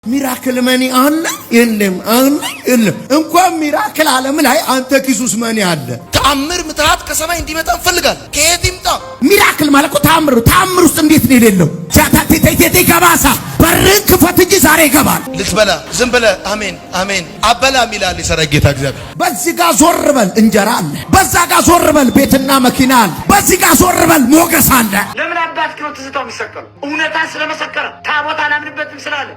ሚራክል መኒ አለ የለም እንኳን ሚራክል ዓለም ላይ አንተ ኪሱስ መኒ አለ። ተአምር ምትራት ከሰማይ እንዲመጣ እንፈልጋል። ከየት ይምጣ? ሚራክል ማለት ተአምር ውስጥ እንዴት ነው የሌለው? ጃታቴቴቴ ከባሳ በርን ክፈት እንጂ ዛሬ ይገባል። ልትበላ ዝም ብለህ አሜን አሜን አበላም ይላል የሰራዊት ጌታ እግዚአብሔር። በዚህ ጋር ዞር በል እንጀራ አለ፣ በዛ ጋር ዞር በል ቤትና መኪና አለ፣ በዚህ ጋር ዞር በል ሞገስ አለ። ለምን አባት ነው ትዝታው የሚሰቀለው? እውነታ ስለመሰከረ ታቦት አላምንበትም ስላለ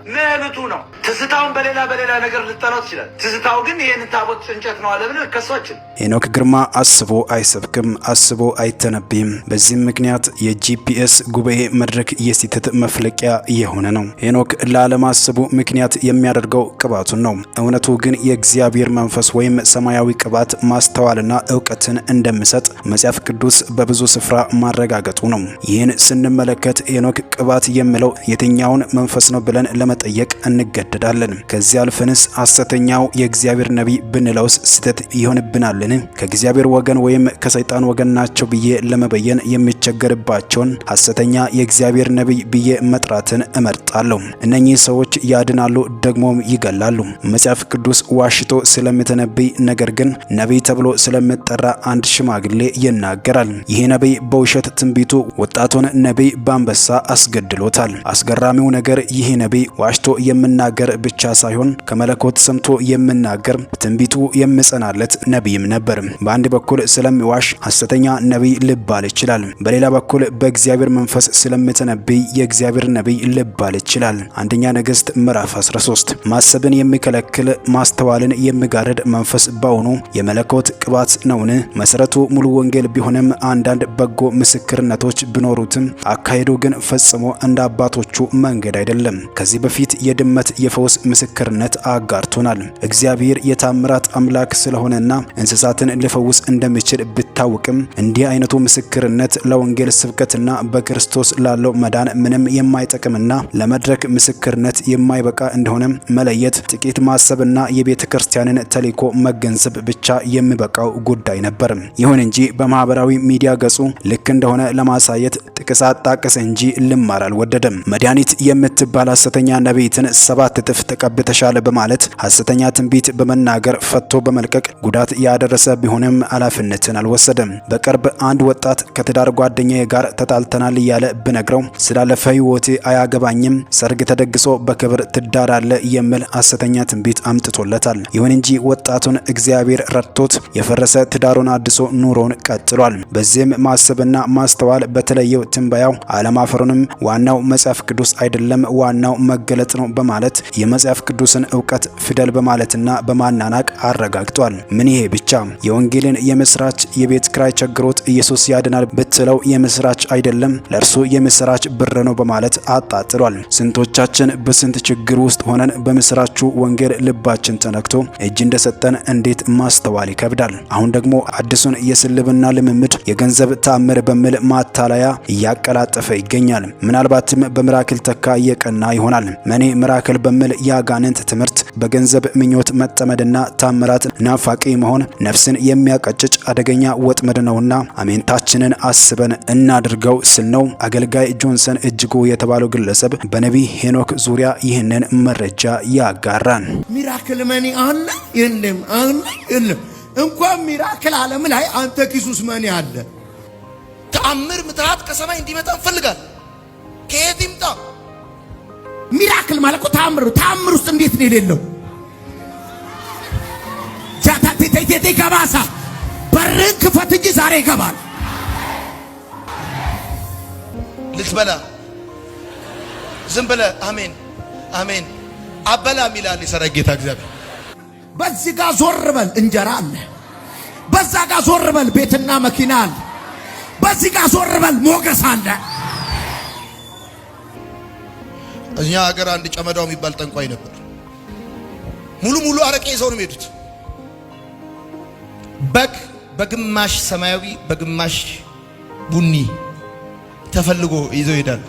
መብቱ ነው። ትዝታውን በሌላ ነገር ልጠራው ይችላል። ትዝታው ግን ይሄን ታቦት እንጨት ነው አለ ብለህ ከሷችን ሄኖክ ግርማ አስቦ አይሰብክም፣ አስቦ አይተነብይም። በዚህም ምክንያት የጂፒኤስ ጉባኤ መድረክ የስህተት መፍለቂያ የሆነ ነው። ሄኖክ ላለማሰቡ ምክንያት የሚያደርገው ቅባቱን ነው። እውነቱ ግን የእግዚአብሔር መንፈስ ወይም ሰማያዊ ቅባት ማስተዋልና ዕውቀትን እንደሚሰጥ መጽሐፍ ቅዱስ በብዙ ስፍራ ማረጋገጡ ነው። ይህን ስንመለከት ሄኖክ ቅባት የሚለው የትኛውን መንፈስ ነው ብለን ለመጠየቅ እንገደዳለን። ከዚህ አልፈንስ ሐሰተኛው የእግዚአብሔር ነቢይ ብንለውስ ስህተት ይሆንብናልን? ከእግዚአብሔር ወገን ወይም ከሰይጣን ወገን ናቸው ብዬ ለመበየን የሚቸገርባቸውን ሐሰተኛ የእግዚአብሔር ነቢይ ብዬ መጥራትን እመርጣለሁ። እነኚህ ሰዎች ያድናሉ ደግሞም ይገላሉ። መጽሐፍ ቅዱስ ዋሽቶ ስለምትነብይ ነገር ግን ነቢይ ተብሎ ስለምጠራ አንድ ሽማግሌ ይናገራል። ይህ ነቢይ በውሸት ትንቢቱ ወጣቱን ነቢይ በአንበሳ አስገድሎታል። አስገራሚው ነገር ይህ ነቢይ ዋሽቶ የምናገር ብቻ ሳይሆን ከመለኮት ሰምቶ የምናገር ትንቢቱ የምጸናለት ነቢይም ነበር። በአንድ በኩል ስለሚዋሽ ሐሰተኛ ነቢይ ልባል ይችላል። በሌላ በኩል በእግዚአብሔር መንፈስ ስለምትነብይ የእግዚአብሔር ነቢይ ልባል ይችላል። አንደኛ ነገሥት ምዕራፍ 13 ማሰብን የሚከለክል ማስተዋልን የሚጋርድ መንፈስ በሆኑ የመለኮት ቅባት ነውን? መሰረቱ ሙሉ ወንጌል ቢሆንም አንዳንድ በጎ ምስክርነቶች ቢኖሩትም አካሄዱ ግን ፈጽሞ እንደ አባቶቹ መንገድ አይደለም። ከዚህ በፊት የድመት የፈውስ ምስክርነት አጋርቶናል። እግዚአብሔር የታምራት አምላክ ስለሆነና እንስሳትን ሊፈውስ እንደሚችል ቢታወቅም እንዲህ አይነቱ ምስክርነት ለወንጌል ስብከትና በክርስቶስ ላለው መዳን ምንም የማይጠቅምና ለመድረክ ምስክርነት የማይበቃ እንደሆነ መለየት ጥቂት ማሰብና የቤተ ክርስቲያንን ተልእኮ መገንዘብ ብቻ የሚበቃው ጉዳይ ነበር። ይሁን እንጂ በማህበራዊ ሚዲያ ገጹ ልክ እንደሆነ ለማሳየት ጥቅስ አጣቀሰ እንጂ ልማር አልወደደም። መድኃኒት የምትባል ሐሰተኛ ነቢይትን 7 እጥፍ ተቀብተሻል በማለት ሐሰተኛ ትንቢት በመናገር ፈቶ በመልቀቅ ጉዳት ያደረሰ ቢሆንም ኃላፊነትን አልወሰደም። በቅርብ አንድ ወጣት ከትዳር ጓደኛዬ ጋር ተጣልተናል እያለ ብነግረው ስላለፈ ሕይወቴ አያገባኝም፣ ሰርግ ተደግሶ በክብር ትዳራለ የሚል ሐሰተኛ ትንቢት አምጥቶለታል። ይሁን እንጂ ወጣቱን እግዚአብሔር ረድቶት የፈረሰ ትዳሩን አድሶ ኑሮን ቀጥሏል። በዚህም ማሰብና ማስተዋል በተለየው ትንበያው አለማፈሩንም ዋናው መጽሐፍ ቅዱስ አይደለም ዋናው መገለጥ ነው በማለት የመጽሐፍ ቅዱስን ዕውቀት ፊደል በማለትና በማናናቅ አረጋግጧል። ምን ይሄ ብቻ! የወንጌልን የምስራች የቤት ክራይ ቸግሮት ኢየሱስ ያድናል ብትለው የምስራች አይደለም ለእርሱ የምስራች ብር ነው በማለት አጣጥሏል። ስንቶቻችን በስንት ችግር ውስጥ ሆነን በምስራቹ ወንጌል ልባችን ተነክቶ እጅ እንደሰጠን እንዴት ማስተዋል ይከብዳል። አሁን ደግሞ አዲሱን የስልብና ልምምድ የገንዘብ ተአምር በሚል ማታለያ እያቀላጠፈ ይገኛል። ምናልባትም በሚራክል ተካ እየቀና ይሆናል። መኔ ሚራክል በሚል የአጋንንት ትምህርት በገንዘብ ምኞት መጠመድና ታምራት ናፋቂ መሆን ነፍስን የሚያቀጭጭ አደገኛ ወጥመድ ነውና አሜንታችንን አስበን እናድርገው ስል ነው አገልጋይ ጆንሰን እጅጉ የተባለው ግለሰብ በነቢይ ሄኖክ ዙሪያ ይህንን መረጃ ያጋራን። ሚራክል መኒ አለ የለም እንኳን ሚራክል ዓለም ላይ አንተ ኪሱስ መኒ አለ። ተአምር ምትራት ከሰማይ እንዲመጣ እንፈልጋል። ከየት ይምጣ? ሚራክል ማለት ተአምር ውስጥ እንዴት ነው የሌለው? ጃታቴቴቴ ከባሳ በርን ክፈት እንጂ ዛሬ ይገባል። ልትበላ ዝም ብለህ አሜን አሜን አበላም ይላል የሰራዊት ጌታ እግዚአብሔር። በዚህ ጋር ዞር በል እንጀራ አለ፣ በዛ ጋር ዞር በል ቤትና መኪና አለ፣ በዚህ ጋር ዞር በል ሞገስ አለ። እኛ ሀገር አንድ ጨመዳው የሚባል ጠንቋይ ነበር። ሙሉ አረቄ ይዘው ነው የሚሄዱት። በግማሽ ሰማያዊ በግማሽ ቡኒ ተፈልጎ ይዘው ይሄዳሉ።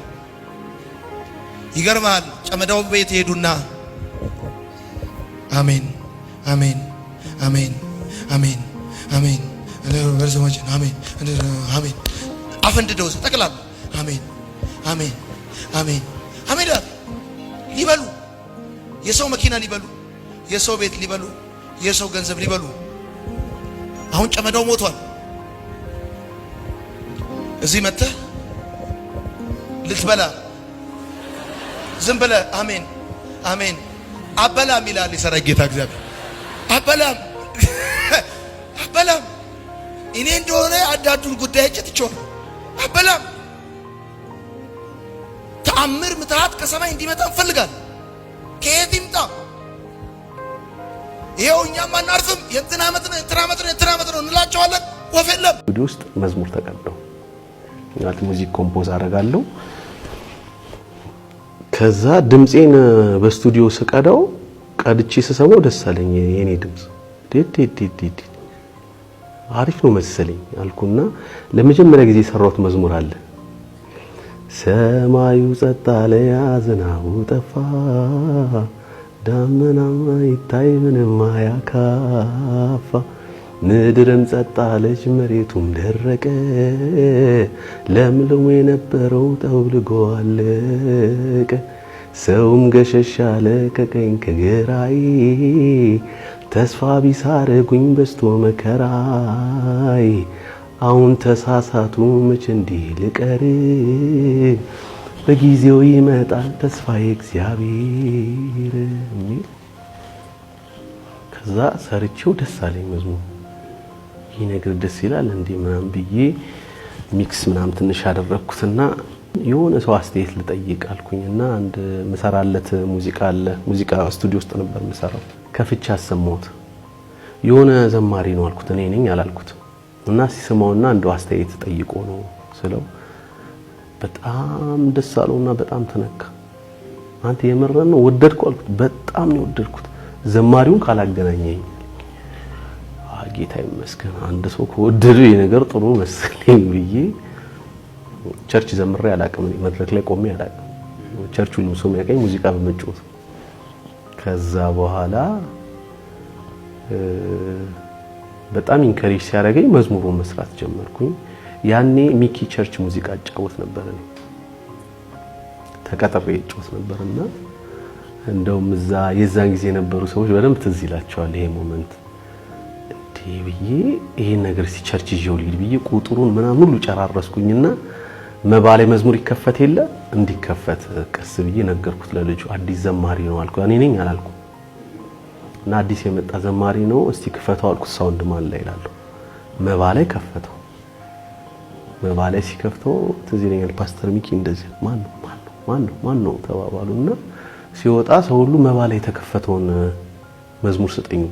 ይገርማል። ጨመዳው ቤት ይሄዱና አሜን አሜን አሜን አሜን አሜን ወርዘማችን አሜን አሜን አፈንድደው ተቀላሉ አሜን አሜን አሜን አሜን ሊበሉ የሰው መኪና ሊበሉ፣ የሰው ቤት ሊበሉ፣ የሰው ገንዘብ ሊበሉ። አሁን ጨመዳው ሞቷል። እዚህ መጥተህ ልትበላ ዝም ብለህ አሜን አሜን አበላም ይላል የሰራዊት ጌታ እግዚአብሔር። አበላም አበላም እኔ እንደሆነ አዳዱን ጉዳይ እጭትቾ አበላም ተአምር ምትሃት ከሰማይ እንዲመጣ እንፈልጋለን። ከየት ይምጣ? ይሄው እኛም አናርፍም። የእንትና ዓመት ነው እንላቸዋለን። ወፍ የለም። ስቱዲዮ ውስጥ መዝሙር ተቀዳው ማለት ሙዚክ ኮምፖዝ አደርጋለሁ። ከዛ ድምጼን በስቱዲዮ ስቀዳው ቀድቼ ስሰማው ደስ አለኝ። የኔ ድምጽ ዲዲዲዲ አሪፍ ነው መሰለኝ አልኩና ለመጀመሪያ ጊዜ የሰራሁት መዝሙር አለ። ሰማዩ ጸጥ አለ ዝናቡ ጠፋ ዳመናማ ይታይ ምንም አያካፋ ምድርም ጸጥ አለች መሬቱም ደረቀ ለምልሞ የነበረው ጠውልጎ አለቀ ሰውም ገሸሽ አለ ከቀኝ ከግራይ ተስፋ ቢስ አረጉኝ በስቶ መከራይ አሁን ተሳሳቱ መች እንዲህ ልቀር በጊዜው ይመጣል ተስፋዬ እግዚአብሔር የሚል ከዛ ሰርቼው ደስ አለኝ መዝሙር። ይሄ ነገር ደስ ይላል እንዴ ምናምን ብዬ ሚክስ ምናምን ትንሽ አደረኩትና የሆነ ሰው አስተያየት ልጠይቅ አልኩኝና አንድ መሰራለት ሙዚቃ አለ። ሙዚቃ ስቱዲዮ ውስጥ ነበር መሰራው። ከፍቻ አሰማሁት። የሆነ ዘማሪ ነው አልኩት፣ እኔ ነኝ አላልኩት። እና ሲሰማውና አንዱ አስተያየት ጠይቆ ነው ስለው በጣም ደስ አለውና በጣም ተነካ። አንተ የመረን ነው ወደድኩ አልኩት። በጣም ነው ወደድኩት። ዘማሪውን ካላገናኘኝ ጌታ ይመስገን አንድ ሰው ከወደዱ የነገር ጥሩ መሰለኝ ብዬ ቸርች ዘምሬ አላቅም። መድረክ ላይ ቆሜ አላቅም። ቸርቹን ሰው የሚያቀኝ ሙዚቃ በመጫወት ከዛ በኋላ በጣም ኢንከሬጅ ሲያደርገኝ መዝሙሩን መስራት ጀመርኩኝ። ያኔ ሚኪ ቸርች ሙዚቃ አጫወት ነበር ነው ተቀጥሬ ጫወት ነበርና እንደውም እዛ የዛን ጊዜ የነበሩ ሰዎች በደንብ ትዝ ይላቸዋል ይሄ ሞመንት። ብዬ ይሄን ነገር ሲቸርች ይዤው ልሂድ ብዬ ቁጥሩን ምናምን ሁሉ ጨራረስኩኝና መባሌ መዝሙር ይከፈት የለ እንዲከፈት ቀስ ብዬ ነገርኩት ለልጁ። አዲስ ዘማሪ ነው አልኩ። እኔ ነኝ አላልኩ እና አዲስ የመጣ ዘማሪ ነው እስቲ ክፈተው አልኩት። ሳውንድ ማን ላይ ይላል መባሌ ከፈተው። መባሌ ሲከፍተው ትዝ ይለኛል ፓስተር ሚኪ እንደዚህ ማን ነው ተባባሉና ሲወጣ ሰው ሁሉ መባሌ የተከፈተውን መዝሙር ስጠኝ።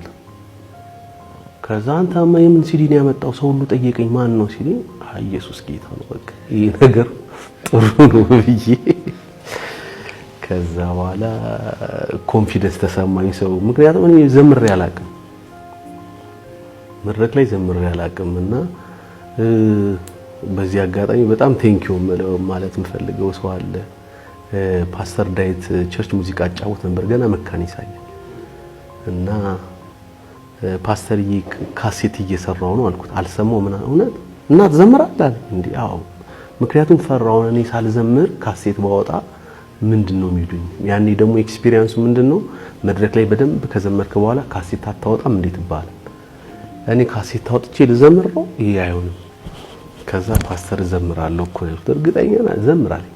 ከዛ አንተማ የምን ሲዲ ነው ያመጣው? ሰው ሁሉ ጠየቀኝ ማን ነው ሲለኝ ኢየሱስ ጌታ ነው በቃ ይሄ ነገር ጥሩ ነው ብዬ ከዛ በኋላ ኮንፊደንስ ተሰማኝ ሰው። ምክንያቱም እኔ ዘምሬ አላቅም መድረክ ላይ ዘምሬ አላቅምና በዚህ አጋጣሚ በጣም ቴንኪው ማለት የምፈልገው ሰው አለ። ፓስተር ዳዊት ቸርች ሙዚቃ አጫወት ነበር ገና መካኒሳ እና ፓስተር ካሴት እየሰራው ነው አልኩት። አልሰማው ምናምን እውነት እና ትዘምራለህ እንዴ? አዎ። ምክንያቱም ፈራው እኔ ሳልዘምር ካሴት ባወጣ ምንድነው የሚሉኝ? ያኔ ደግሞ ኤክስፒሪየንሱ ምንድነው መድረክ ላይ በደንብ ከዘመርክ በኋላ ካሴት አታወጣም እንዴት ይባላል? እኔ ካሴት አውጥቼ ልዘምር ነው ይሄ አይሆንም። ከዛ ፓስተር ዘምራለሁ እኮ ነው እርግጠኛ ነኝ ዘምራለሁ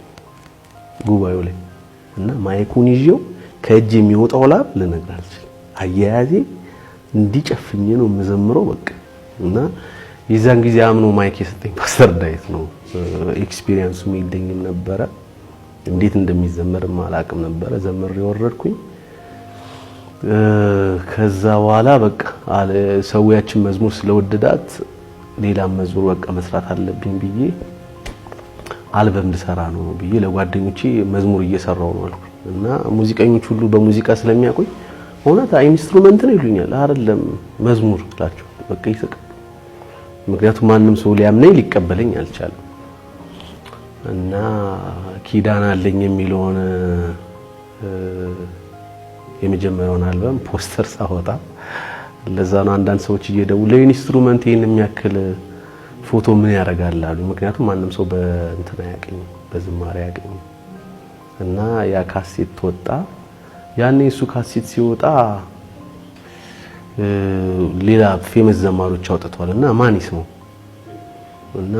ጉባኤው ላይ እና ማይኩን ይዤው ከእጅ የሚወጣው ላብ ልነግራችሁ አያያዜ እንዲጨፍኝ ነው መዘምረው በቃ። እና የዛን ጊዜ አምኖ ማይክ የሰጠኝ ፓስተር ዳዊት ነው። ኤክስፒሪየንሱ የሚደኝም ነበረ እንዴት እንደሚዘመር ማላቅም ነበረ። ዘምሬ ወረድኩኝ። ከዛ በኋላ በቃ ሰውያችን መዝሙር ስለወደዳት ሌላ መዝሙር በቃ መስራት አለብኝ ብዬ አልበም ልሰራ ነው ብዬ ለጓደኞቼ መዝሙር እየሰራው ነው አልኩኝ። እና ሙዚቀኞች ሁሉ በሙዚቃ ስለሚያቆይ ሆነታ ኢንስትሩመንት ነው ይሉኛል። አይደለም መዝሙር ላችሁ በቃ ይስቅ። ምክንያቱም ማንም ሰው ሊያምነኝ ሊቀበለኝ አልቻለም። እና ኪዳን አለኝ የሚለውን የመጀመሪያውን አልበም ፖስተር ሳወጣ ለዛ ነው አንዳንድ ሰዎች እየደውሉ ለኢንስትሩመንት ይሄን የሚያክል ፎቶ ምን ያደርጋል አሉ። ምክንያቱም ማንም ሰው በእንትና ያቀኝ በዝማሬ ያቀኝ እና ያ ካሴት ወጣ። ያኔ እሱ ካሴት ሲወጣ ሌላ ፌመስ ዘማሪዎች አውጥተዋልና ማን ይስሙ እና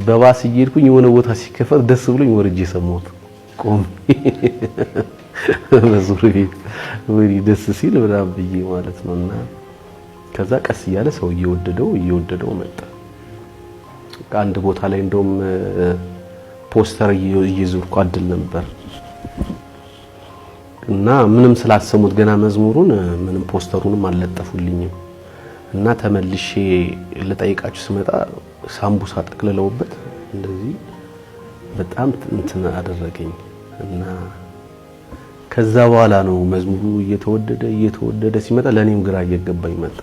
በባስ እየሄድኩኝ የሆነ ቦታ ሲከፈት ደስ ብሎኝ ወርጄ ሰማሁት ቆም በዙሪያ ወይ ደስ ሲል በጣም ብዬ ማለት ነውና ከዛ ቀስ እያለ ሰው እየወደደው መጣ። አንድ ቦታ ላይ እንደውም ፖስተር እየዞርኩ አድል ነበር እና ምንም ስላሰሙት ገና መዝሙሩን ምንም ፖስተሩንም አልለጠፉልኝም እና ተመልሼ ለጠይቃችሁ ስመጣ ሳምቡሳ ጠቅልለውበት እንደዚህ በጣም እንትን አደረገኝ እና ከዛ በኋላ ነው መዝሙሩ እየተወደደ ሲመጣ ለኔም ግራ እየገባኝ መጣ።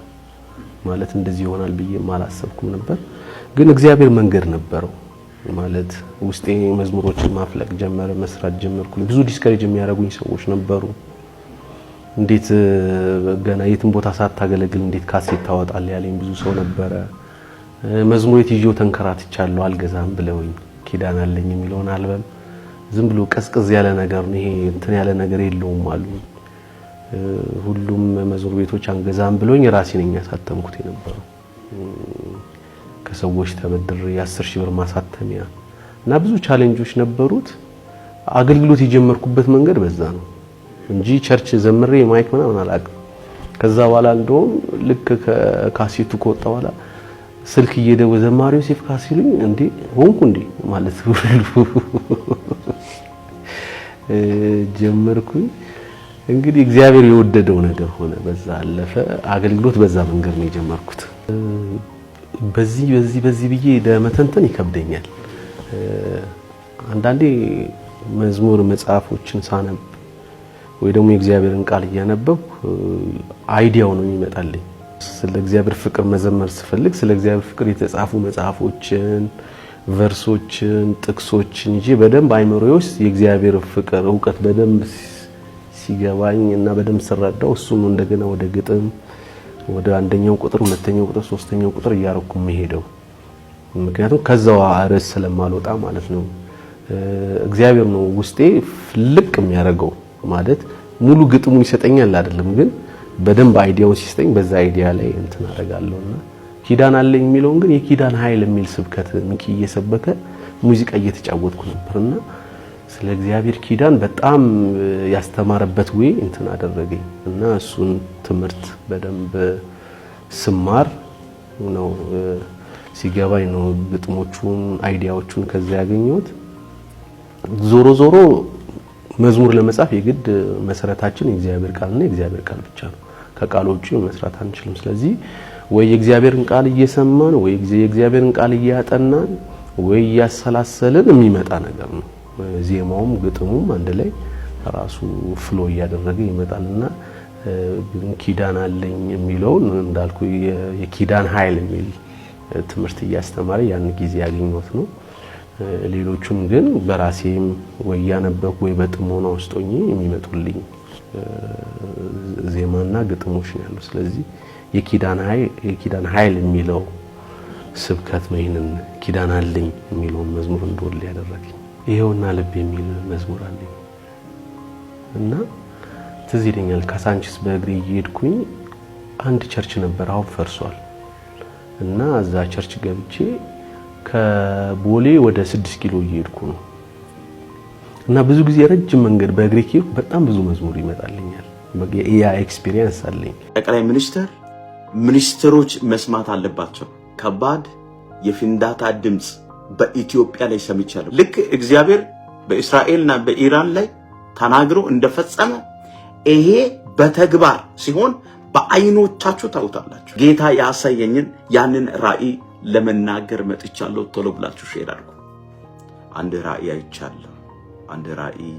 ማለት እንደዚህ ይሆናል ብዬ አላሰብኩም ነበር፣ ግን እግዚአብሔር መንገድ ነበረው። ማለት ውስጤ መዝሙሮችን ማፍለቅ ጀመረ፣ መስራት ጀመርኩ። ብዙ ዲስከሬጅ የሚያደርጉኝ ሰዎች ነበሩ። እንዴት ገና የትም ቦታ ሳታገለግል እንዴት ካሴት ታወጣለህ ያለኝ ብዙ ሰው ነበረ። መዝሙሬት ይዤው ተንከራትቻለሁ አልገዛም ብለውኝ ኪዳን አለኝ የሚለውን አልበም ዝም ብሎ ቀዝቀዝ ያለ ነገር ነው፣ ይሄ እንትን ያለ ነገር የለውም አሉ። ሁሉም መዝሙር ቤቶች አንገዛም ብለውኝ ራሴ ነኝ ያሳተምኩት የነበረው ከሰዎች ተበድሬ 10,000 ብር ማሳተሚያ እና ብዙ ቻሌንጆች ነበሩት። አገልግሎት የጀመርኩበት መንገድ በዛ ነው እንጂ ቸርች ዘምሬ ማይክ ምናምን አላውቅም። ከዛ በኋላ እንደውም ልክ ከካሴቱ ከወጣ በኋላ ስልክ እየደወለ ዘማሪው ዮሴፍ ካሲሉኝ እንዴ ሆንኩ እንዴ ማለት ጀመርኩኝ። እንግዲህ እግዚአብሔር የወደደው ነገር ሆነ፣ በዛ አለፈ። አገልግሎት በዛ መንገድ ነው የጀመርኩት። በዚህ ብዬ ለመተንተን ይከብደኛል። አንዳንዴ መዝሙር መጽሐፎችን ሳነብ ወይ ደግሞ የእግዚአብሔርን ቃል እያነበብኩ አይዲያው ነው የሚመጣልኝ። ስለ እግዚአብሔር ፍቅር መዘመር ስፈልግ ስለ እግዚአብሔር ፍቅር የተጻፉ መጽሐፎችን፣ ቨርሶችን፣ ጥቅሶችን እንጂ በደንብ አይምሮዬ ውስጥ የእግዚአብሔር ፍቅር ዕውቀት በደንብ ሲገባኝ እና በደንብ ስረዳው እሱ ነው እንደገና ወደ ግጥም ወደ አንደኛው ቁጥር፣ ሁለተኛው ቁጥር፣ ሶስተኛው ቁጥር እያረኩ መሄደው። ምክንያቱም ከዛው አርዕስት ስለማልወጣ ማለት ነው። እግዚአብሔር ነው ውስጤ ፍልቅ የሚያደርገው ማለት ሙሉ ግጥሙን ይሰጠኛል አይደለም፣ ግን በደንብ አይዲያውን ሲሰጠኝ በዛ አይዲያ ላይ እንትን አደርጋለሁና ኪዳን አለኝ የሚለውን ግን የኪዳን ኃይል የሚል ስብከት ሚኪ እየሰበከ ሙዚቃ እየተጫወትኩ ነበርና ስለ እግዚአብሔር ኪዳን በጣም ያስተማረበት ወይ እንትን አደረገኝ እና እሱን ትምህርት በደንብ ስማር ነው ሲገባኝ ነው ግጥሞቹን አይዲያዎቹን ከዛ ያገኘሁት። ዞሮ መዝሙር ለመጻፍ የግድ መሰረታችን የእግዚአብሔር ቃልና የእግዚአብሔር ቃል ብቻ ነው። ከቃል ውጪ መስራት አንችልም። ስለዚህ ወይ የእግዚአብሔርን ቃል እየሰማን ወይ የእግዚአብሔርን ቃል እያጠናን ወይ ያሰላሰልን የሚመጣ ነገር ነው። ዜማውም ግጥሙም አንድ ላይ ራሱ ፍሎ እያደረገ ይመጣልና ኪዳን አለኝ የሚለው እንዳልኩ የኪዳን ኃይል የሚል ትምህርት እያስተማረ ያን ጊዜ ያገኘሁት ነው። ሌሎቹም ግን በራሴም ወይ ያነበብኩ ወይ በጥሞና ውስጥ ሆኜ የሚመጡልኝ ዜማና ግጥሞች ነው ያለው። ስለዚህ የኪዳን ኃይል የሚለው ስብከት ነው ይሄንን ኪዳን አለኝ የሚለውን መዝሙር እንደወል ያደረገኝ። ይሄውና ልብ የሚል መዝሙር አለኝ እና ትዝ ይለኛል ካሳንቺስ በእግሬ እየሄድኩኝ አንድ ቸርች ነበር፣ አሁን ፈርሷል እና እዛ ቸርች ገብቼ ከቦሌ ወደ 6 ኪሎ እየሄድኩ ነው እና ብዙ ጊዜ ረጅም መንገድ በእግሬ ኪሎ በጣም ብዙ መዝሙር ይመጣልኛል። ያ ኤክስፒሪየንስ አለኝ። ጠቅላይ ሚኒስትሮች መስማት አለባቸው። ከባድ የፍንዳታ ድምጽ በኢትዮጵያ ላይ ሰምቻለሁ። ልክ እግዚአብሔር በእስራኤልና በኢራን ላይ ተናግሮ እንደፈጸመ ይሄ በተግባር ሲሆን በአይኖቻችሁ ታውታላችሁ። ጌታ ያሳየኝን ያንን ራእይ ለመናገር መጥቻለሁ። ቶሎ ብላችሁ ሼር አድርጉ። አንድ ራእይ አይቻለሁ። አንድ ራእይ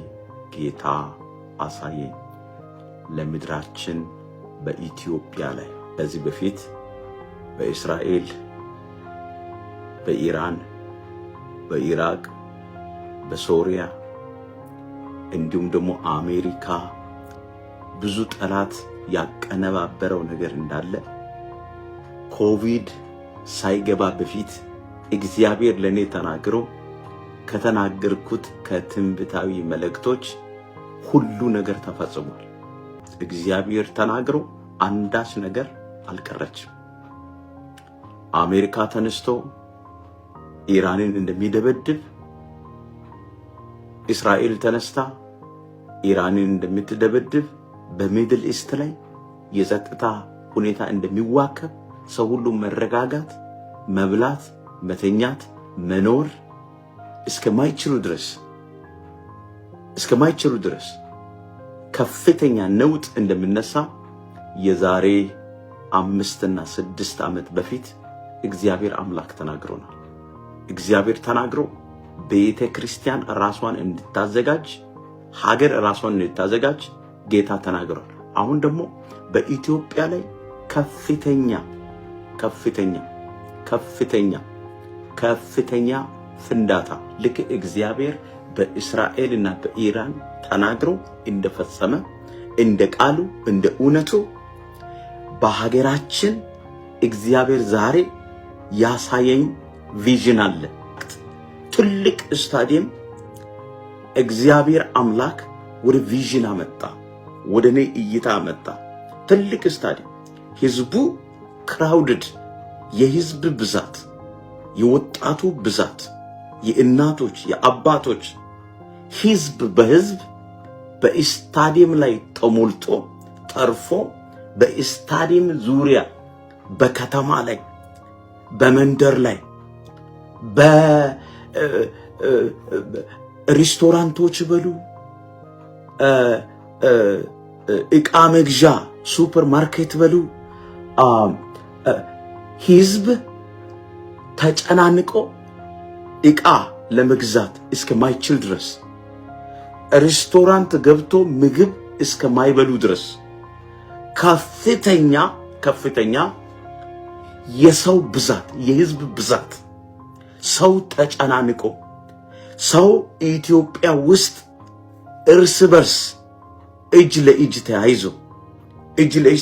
ጌታ አሳየኝ ለምድራችን በኢትዮጵያ ላይ። ከዚህ በፊት በእስራኤል፣ በኢራን፣ በኢራቅ፣ በሶሪያ እንዲሁም ደግሞ አሜሪካ ብዙ ጠላት ያቀነባበረው ነገር እንዳለ ኮቪድ ሳይገባ በፊት እግዚአብሔር ለኔ ተናግሮ ከተናገርኩት ከትንቢታዊ መልእክቶች ሁሉ ነገር ተፈጽሟል። እግዚአብሔር ተናግሮ አንዳች ነገር አልቀረችም። አሜሪካ ተነስቶ ኢራንን እንደሚደበድብ፣ እስራኤል ተነስታ ኢራንን እንደምትደበድብ፣ በሚድል ኢስት ላይ የጸጥታ ሁኔታ እንደሚዋከብ፣ ሰው ሁሉ መረጋጋት፣ መብላት፣ መተኛት፣ መኖር እስከማይችሉ ድረስ ከፍተኛ ነውጥ እንደሚነሳ የዛሬ 5 እና 6 ዓመት በፊት እግዚአብሔር አምላክ ተናግሮናል። እግዚአብሔር ተናግሮ ቤተ ክርስቲያን ራሷን እንድታዘጋጅ፣ ሀገር ራሷን እንድታዘጋጅ ጌታ ተናግሯል። አሁን ደግሞ በኢትዮጵያ ላይ ከፍተኛ ፍንዳታ ልክ እግዚአብሔር በእስራኤልና በኢራን ተናግሮ እንደፈጸመ እንደ ቃሉ እንደ እውነቱ በሀገራችን እግዚአብሔር ዛሬ ያሳየኝ ቪዥን አለ። ትልቅ ስታዲየም እግዚአብሔር አምላክ ወደ ቪዥን አመጣ፣ ወደ እኔ እይታ አመጣ። ትልቅ ስታዲየም ህዝቡ ክራውድድ፣ የህዝብ ብዛት፣ የወጣቱ ብዛት፣ የእናቶች የአባቶች ህዝብ በህዝብ በስታዲየም ላይ ተሞልቶ ተርፎ በስታዲየም ዙሪያ በከተማ ላይ በመንደር ላይ በሪስቶራንቶች በሉ እቃ መግዣ ሱፐር ማርኬት በሉ ህዝብ ተጨናንቆ እቃ ለመግዛት እስከማይችል ድረስ ሬስቶራንት ገብቶ ምግብ እስከማይበሉ ድረስ ከፍተኛ የሰው ብዛት የህዝብ ብዛት ሰው ተጨናንቆ ሰው ኢትዮጵያ ውስጥ እርስ በርስ እጅ ለእጅ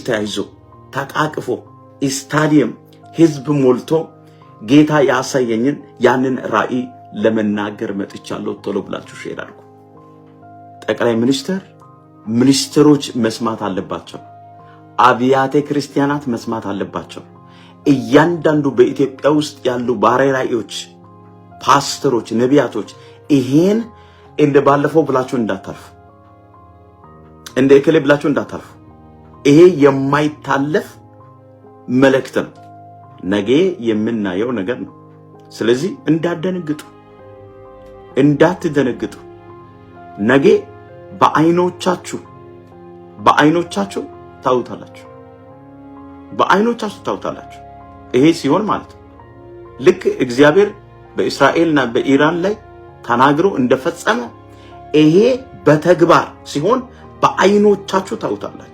ተያይዞ ተቃቅፎ ስታዲየም ህዝብ ሞልቶ ጌታ ያሳየኝን ያንን ራእይ ለመናገር መጥቻለሁ። ቶሎ ብላችሁ ሼር አድርጉ። ጠቅላይ ሚኒስትሮች መስማት አለባቸው። አብያተ ክርስቲያናት መስማት አለባቸው። እያንዳንዱ በኢትዮጵያ ውስጥ ያሉ ባሪያዎች፣ ፓስተሮች፣ ነቢያቶች ይሄን እንደ ባለፈው ብላችሁ እንዳታልፉ፣ እንደ እከሌ ብላችሁ እንዳታልፉ። ይሄ የማይታለፍ መልእክት ነው። ነገ የምናየው ነገር ነው። ስለዚህ እንዳትደነግጡ። ነገ በአይኖቻችሁ ታውታላችሁ። ይሄ ሲሆን ማለት ነው ልክ እግዚአብሔር በእስራኤልና በኢራን ላይ ተናግሮ እንደፈጸመ ይሄ በተግባር ሲሆን በአይኖቻችሁ ታውታላችሁ።